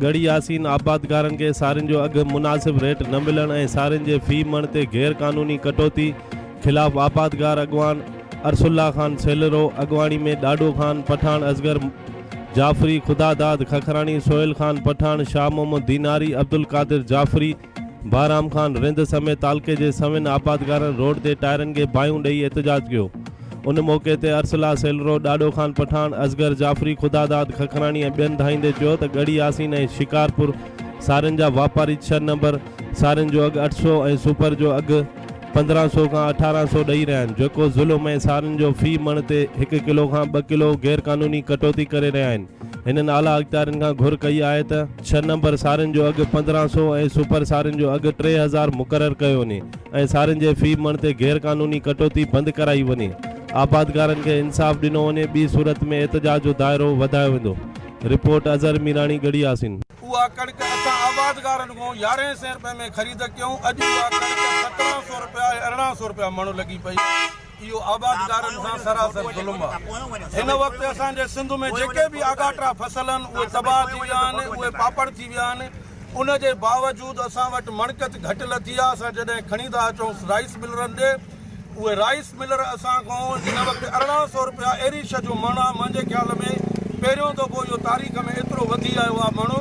गढ़ी यासीन आबादगारनि खे सारियुनि जो अघु मुनासिब रेट न मिलण ऐं सारियुनि जे फी मण ते गैर क़ानूनी कटौती ख़िलाफ़ आबादगार अॻवान अरसुल्ला खान सेलरो अॻवाणी में ॾाॾो खान पठान असगर जाफ़री खुदादाद खखरानी सोहेल खान पठान शाह मोहम्मद दीनारी अब्दुल कादिर जाफ़री बाराम खान रिंद समेत तालके जे सविन आबादगारनि रोड ते टायरनि खे बायूं ॾेई एहतजाज कयो। उन मौक़े ते अरसला सेलरो ॾाॾो खान पठान असगर जाफ़री खुदादाद खखरानी ऐं ॿियनि धाईंदे चयो त गढ़ी यासीन ऐं शिकारपुर सारियुनि जा वापारी 6 नंबर सारियुनि जो अघु 800 ऐं सुपर जो अघु 1500 खां 1800 ॾेई रहिया आहिनि, जेको ज़ुल्म ऐं सारियुनि जो फी मण ते 1 किलो खां 2 किलो गैर क़ानूनी कटौती करे रहिया आहिनि। हिननि आला अख़्तियारनि खां घुर कई आहे त 6 नंबर सारियुनि जो अघु 1500 ऐं सुपर सारियुनि जो अघु 3000 मुक़ररु कयो वञे ऐं सारियुनि जे फी मण ते गैर क़ानूनी कटौती बंदि कराई वञे। आबादगारनि खे इंसाफ़ ॾिनो वञे, ॿी सूरत में एहतजाज जो दायरो वधायो वेंदो। रिपोर्ट अज़हर मीरानी गढ़ी यासीन। उहा कणिक असां आबादगारनि खां 1100 रुपए में ख़रीद कयूं, अॼु उहा कणिक 1700 रुपया 1800 रुपया मण लॻी पई। इहो आबादगारनि सां सरासर ज़ुल्म आहे। हिन वक़्तु असांजे सिंध में जेके बि आगाटा फसल आहिनि उहे तबाह थी विया आहिनि, उहे पापड़ थी विया आहिनि। उन जे बावजूदि असां वटि मणकत घटि लथी आहे। असां जॾहिं खणी था अचूं राइस मिलरनि ॾे, उहे राइस मिलर असां खां हिन वक़्तु 1800 रुपया अहिड़ी शइ जो मण आहे। मुंहिंजे ख़्याल में पहिरियों दफ़ो इहो तारीख़ में एतिरो वधी आयो आहे माण्हू।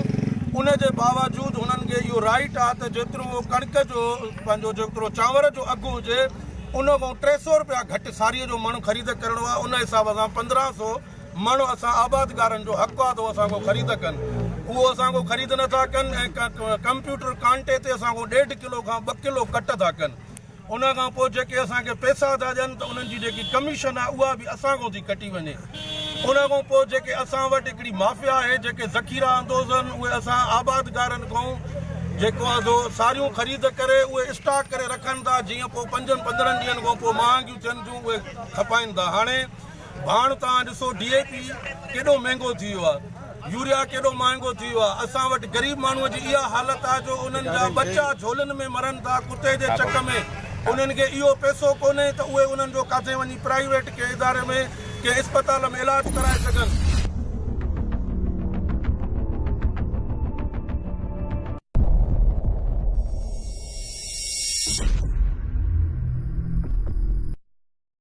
उन जे बावजूदि हुननि खे इहो राइट आहे त जेतिरो कणिक जो पंहिंजो जेतिरो चांवर जो अघु हुजे उन खां 300 रुपया घटि साड़ीअ जो मण ख़रीद करिणो आहे। उन हिसाब सां 1500 मण असां आबादगारनि जो हक़ु आहे त असां खां ख़रीद कनि। उहो असां खां ख़रीद नथा कनि ऐं कंप्यूटर कांटे ते असां खां 1.5 किलो खां 2 किलो कट था कनि। उन खां पोइ जेके असांखे पैसा था ॾियनि त उन्हनि जी जेकी कमीशन आहे उहा बि असां खां थी कटी वञे। उन खां पोइ जेके असां वटि हिकिड़ी माफ़िया आहे, जेके ज़ख़ीरा अंदोज़ आहिनि, उहे असां आबादगारनि खां जेको आहे सारियूं ख़रीद करे उहे स्टॉक करे रखनि था, जीअं पोइ 5-15 ॾींहंनि खां पोइ महांगियूं थियनि थियूं उहे खपाइनि था। हाणे भाण तव्हां ॾिसो DAP केॾो महांगो थी वियो आहे, यूरिया केॾो महांगो थी वियो आहे। असां वटि ग़रीब माण्हूअ जी इहा हालत आहे जो उन्हनि जा बच्चा झोलनि में मरनि था कुते जे चक में। उन्हनि खे इहो पैसो कोन्हे त उहे उन्हनि जो किथे वञी प्राइवेट के इदारे में के अस्पताल में इलाजु कराए सघनि।